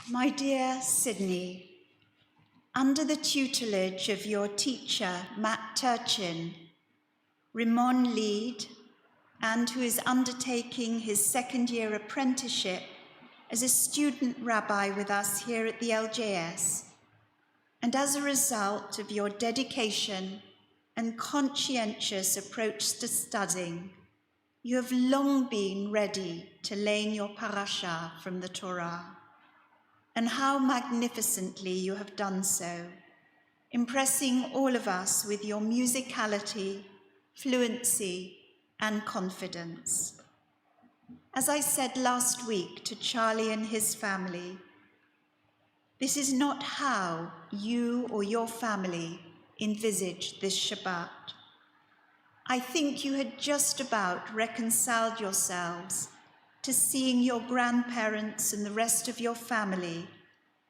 My dear Sydney, under the tutelage of your teacher, Matt Turchin, Ramon Lead, and who is undertaking his second-year apprenticeship as a student rabbi with us here at the LJS, and as a result of your dedication and conscientious approach to studying, you have long been ready to learn your parasha from the Torah. And how magnificently you have done so, impressing all of us with your musicality, fluency, and confidence. As I said last week to Charlie and his family, this is not how you or your family envisaged this Shabbat. I think you had just about reconciled yourselves to seeing your grandparents and the rest of your family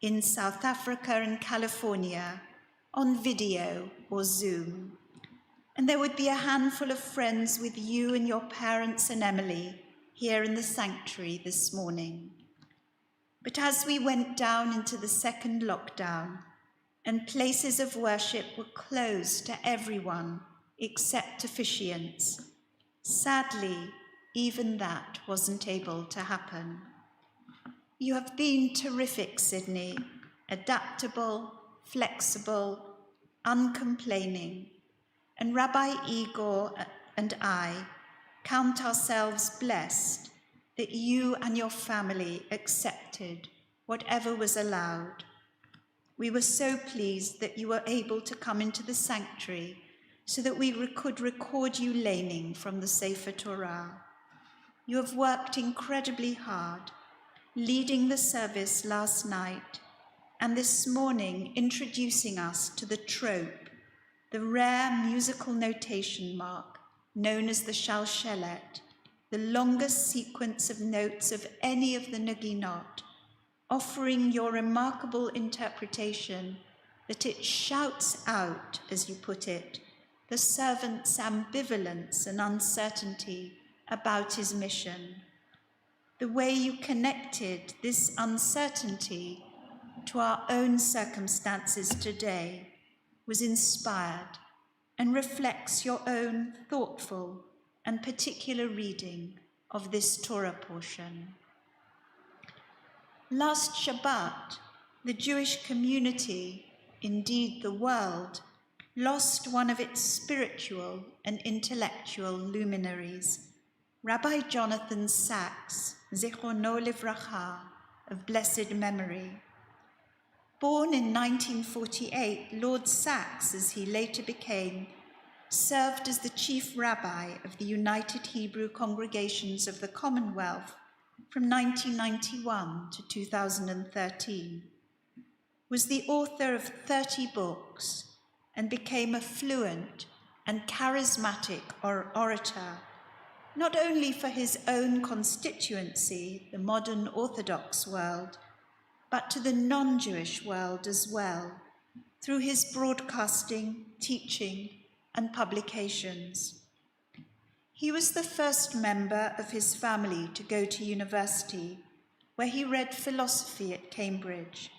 in South Africa and California on video or Zoom. And there would be a handful of friends with you and your parents and Emily here in the sanctuary this morning. But as we went down into the second lockdown and places of worship were closed to everyone except officiants, sadly, even that wasn't able to happen. You have been terrific, Sydney, adaptable, flexible, uncomplaining, and Rabbi Igor and I count ourselves blessed that you and your family accepted whatever was allowed. We were so pleased that you were able to come into the sanctuary so that we could record you laning from the Sefer Torah. You have worked incredibly hard, leading the service last night and this morning introducing us to the trope, the rare musical notation mark known as the Shalshelet, the longest sequence of notes of any of the Naginot, offering your remarkable interpretation that it shouts out, as you put it, the servant's ambivalence and uncertainty about his mission. The way you connected this uncertainty to our own circumstances today was inspired and reflects your own thoughtful and particular reading of this Torah portion. Last Shabbat, the Jewish community, indeed the world, lost one of its spiritual and intellectual luminaries, Rabbi Jonathan Sacks, Zichrono Livracha, of blessed memory. Born in 1948, Lord Sacks, as he later became, served as the chief rabbi of the United Hebrew Congregations of the Commonwealth from 1991 to 2013, was the author of 30 books, and became a fluent and charismatic orator, not only for his own constituency, the modern Orthodox world, but to the non-Jewish world as well, through his broadcasting, teaching, and publications. He was the first member of his family to go to university, where he read philosophy at Cambridge,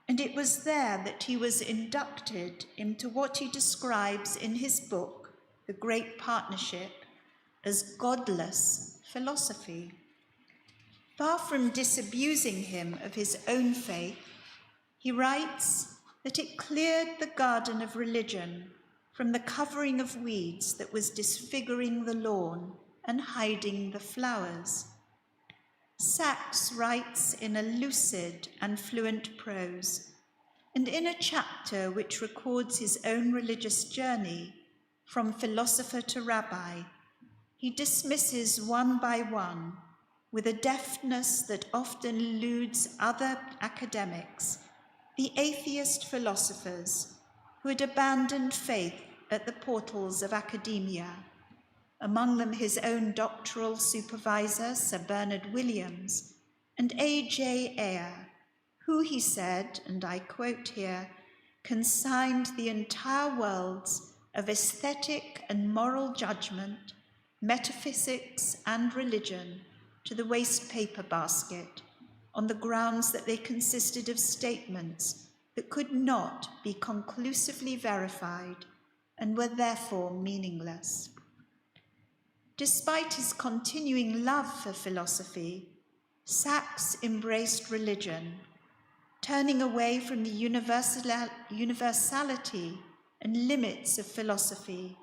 and it was there that he was inducted into what he describes in his book, The Great Partnership, as godless philosophy. Far from disabusing him of his own faith, he writes that it cleared the garden of religion from the covering of weeds that was disfiguring the lawn and hiding the flowers. Sacks writes in a lucid and fluent prose, and in a chapter which records his own religious journey from philosopher to rabbi, he dismisses one by one, with a deftness that often eludes other academics, the atheist philosophers who had abandoned faith at the portals of academia, among them his own doctoral supervisor, Sir Bernard Williams, and A.J. Ayer, who, he said, and I quote here, consigned the entire worlds of aesthetic and moral judgment, metaphysics and religion to the waste paper basket, on the grounds that they consisted of statements that could not be conclusively verified and were therefore meaningless. Despite his continuing love for philosophy, Sachs embraced religion, turning away from the universality and limits of philosophy,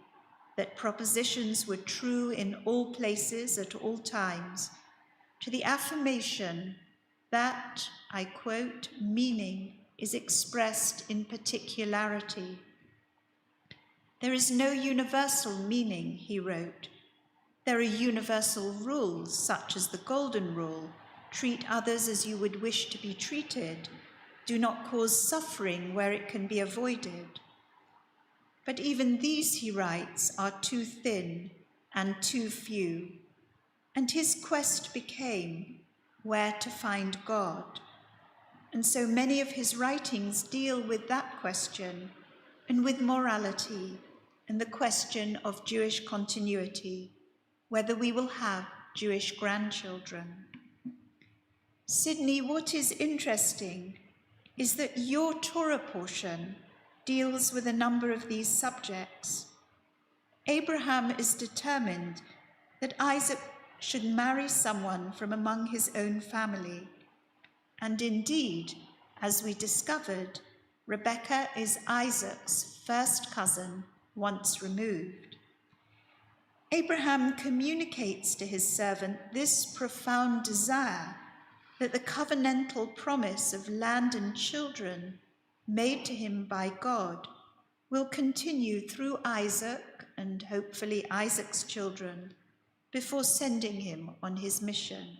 that propositions were true in all places at all times, to the affirmation that, I quote, meaning is expressed in particularity. There is no universal meaning, he wrote. There are universal rules, such as the Golden Rule: treat others as you would wish to be treated. Do not cause suffering where it can be avoided. But even these, he writes, are too thin and too few. And his quest became where to find God. And so many of his writings deal with that question and with morality and the question of Jewish continuity, whether we will have Jewish grandchildren. Sydney, what is interesting is that your Torah portion deals with a number of these subjects. Abraham is determined that Isaac should marry someone from among his own family. And indeed, as we discovered, Rebekah is Isaac's first cousin once removed. Abraham communicates to his servant this profound desire that the covenantal promise of land and children made to him by God will continue through Isaac and hopefully Isaac's children before sending him on his mission.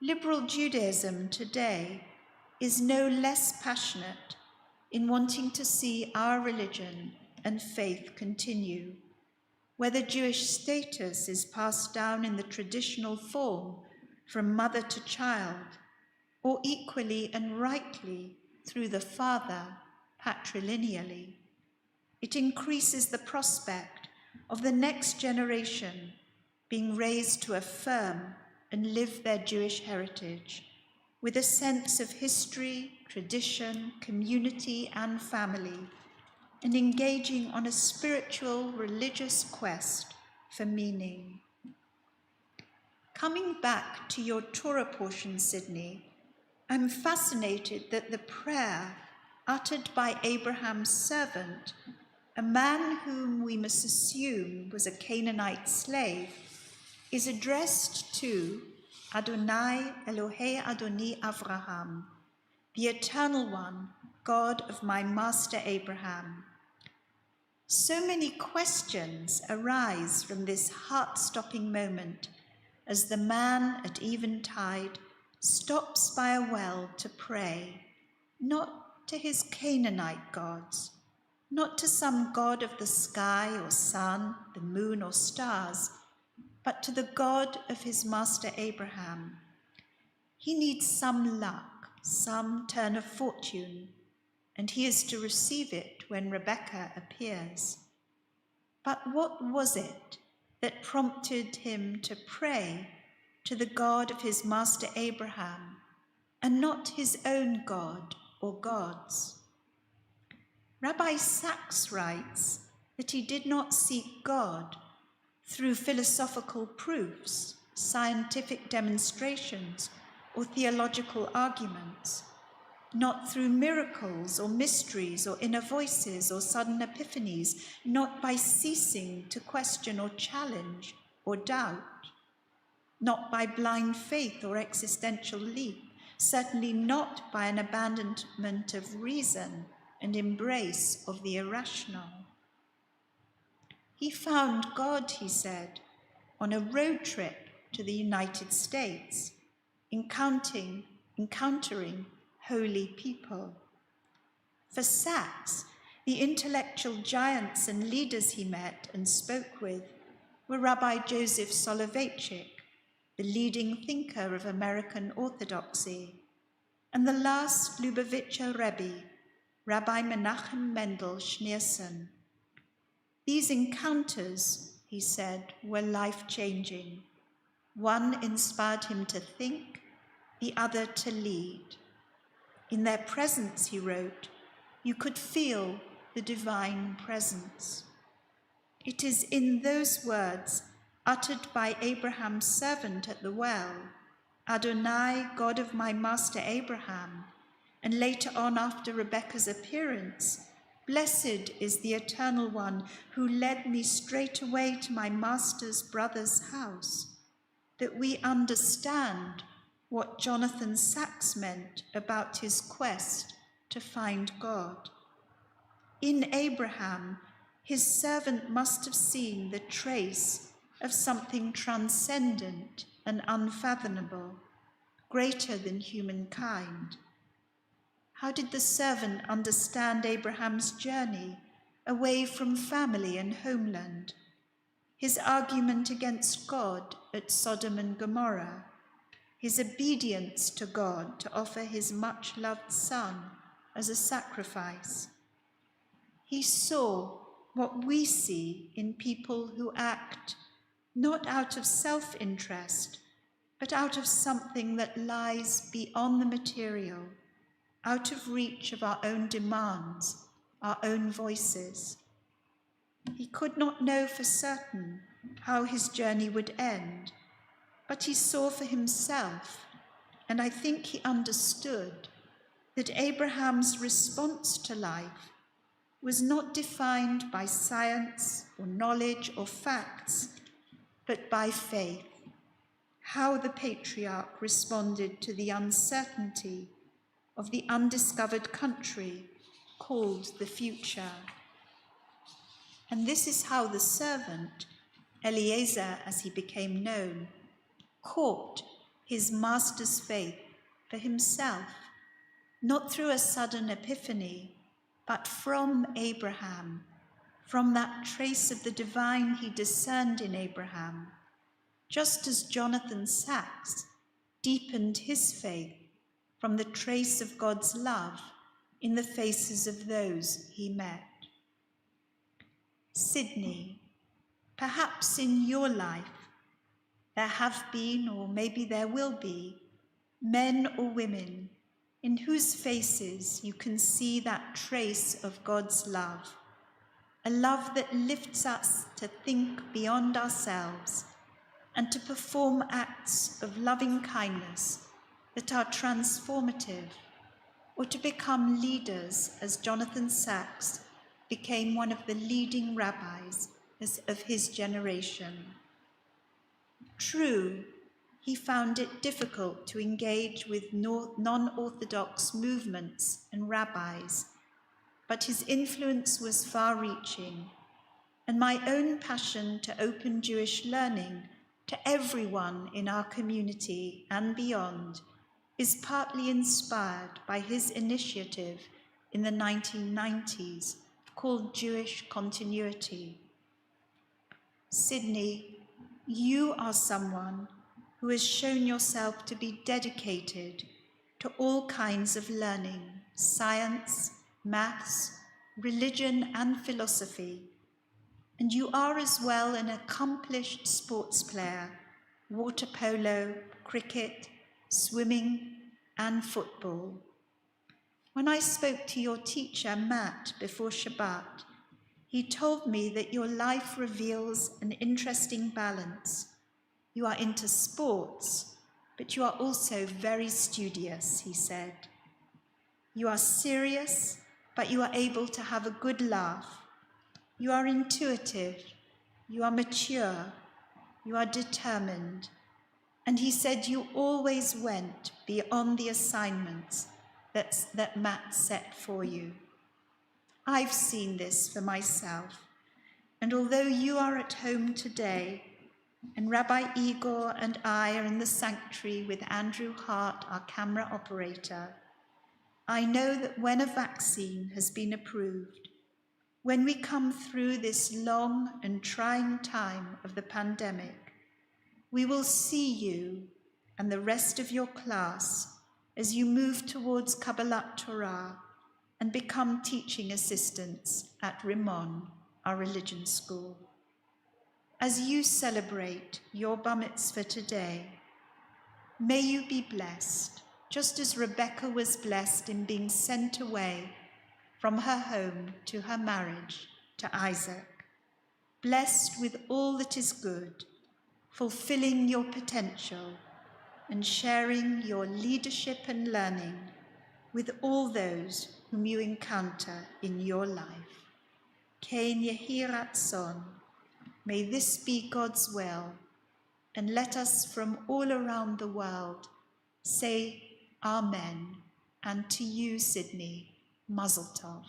Liberal Judaism today is no less passionate in wanting to see our religion and faith continue, whether Jewish status is passed down in the traditional form from mother to child, or equally and rightly through the father patrilineally. It increases the prospect of the next generation being raised to affirm and live their Jewish heritage with a sense of history, tradition, community, and family, and engaging on a spiritual, religious quest for meaning. Coming back to your Torah portion, Sydney, I'm fascinated that the prayer uttered by Abraham's servant, a man whom we must assume was a Canaanite slave, is addressed to Adonai Elohei Adoni Avraham, the Eternal One, God of my master Abraham. So many questions arise from this heart-stopping moment as the man at eventide stops by a well to pray, not to his Canaanite gods, not to some god of the sky or sun, the moon or stars, but to the God of his master Abraham. He needs some luck, some turn of fortune, and he is to receive it when Rebekah appears. But what was it that prompted him to pray to the God of his master Abraham and not his own God or gods? Rabbi Sachs writes that he did not seek God through philosophical proofs, scientific demonstrations, or theological arguments, not through miracles or mysteries or inner voices or sudden epiphanies, not by ceasing to question or challenge or doubt, not by blind faith or existential leap, certainly not by an abandonment of reason and embrace of the irrational. He found God, he said, on a road trip to the United States, encountering holy people. For Sachs, the intellectual giants and leaders he met and spoke with were Rabbi Joseph Soloveitchik, the leading thinker of American Orthodoxy, and the last Lubavitcher Rebbe, Rabbi Menachem Mendel Schneerson. These encounters, he said, were life-changing. One inspired him to think, the other to lead. In their presence, he wrote, you could feel the divine presence. It is in those words uttered by Abraham's servant at the well, Adonai, God of my master Abraham, and later on after Rebekah's appearance, blessed is the Eternal One who led me straight away to my master's brother's house, that we understand what Jonathan Sacks meant about his quest to find God. In Abraham, his servant must have seen the trace of something transcendent and unfathomable, greater than humankind. How did the servant understand Abraham's journey away from family and homeland, his argument against God at Sodom and Gomorrah, his obedience to God to offer his much-loved son as a sacrifice? He saw what we see in people who act not out of self-interest, but out of something that lies beyond the material, out of reach of our own demands, our own voices. He could not know for certain how his journey would end, but he saw for himself, and I think he understood, that Abraham's response to life was not defined by science or knowledge or facts, but by faith, how the patriarch responded to the uncertainty of the undiscovered country called the future. And this is how the servant, Eliezer as he became known, caught his master's faith for himself, not through a sudden epiphany, but from Abraham, from that trace of the divine he discerned in Abraham, just as Jonathan Sacks deepened his faith from the trace of God's love in the faces of those he met. Sydney, perhaps in your life there have been, or maybe there will be, men or women in whose faces you can see that trace of God's love, a love that lifts us to think beyond ourselves and to perform acts of loving kindness that are transformative, or to become leaders as Jonathan Sacks became one of the leading rabbis of his generation. True, he found it difficult to engage with non-Orthodox movements and rabbis, but his influence was far-reaching, and my own passion to open Jewish learning to everyone in our community and beyond is partly inspired by his initiative in the 1990s called Jewish Continuity. Sydney, you are someone who has shown yourself to be dedicated to all kinds of learning, science, maths, religion, and philosophy. And you are as well an accomplished sports player, water polo, cricket, swimming, and football. When I spoke to your teacher, Matt, before Shabbat, he told me that your life reveals an interesting balance. You are into sports, but you are also very studious, he said. You are serious, but you are able to have a good laugh. You are intuitive, you are mature, you are determined. And he said you always went beyond the assignments that Matt set for you. I've seen this for myself, and although you are at home today, and Rabbi Igor and I are in the sanctuary with Andrew Hart, our camera operator, I know that when a vaccine has been approved, when we come through this long and trying time of the pandemic, we will see you and the rest of your class as you move towards Kabbalat Torah and become teaching assistants at Rimon, our religion school. As you celebrate your bar mitzvah today, May you be blessed, just as Rebecca was blessed in being sent away from her home to her marriage to Isaac, blessed with all that is good, fulfilling your potential and sharing your leadership and learning with all those whom you encounter in your life. Kein Yehi Ratzon, may this be God's will, and let us from all around the world say Amen, and to you, Sydney, Mazel Tov.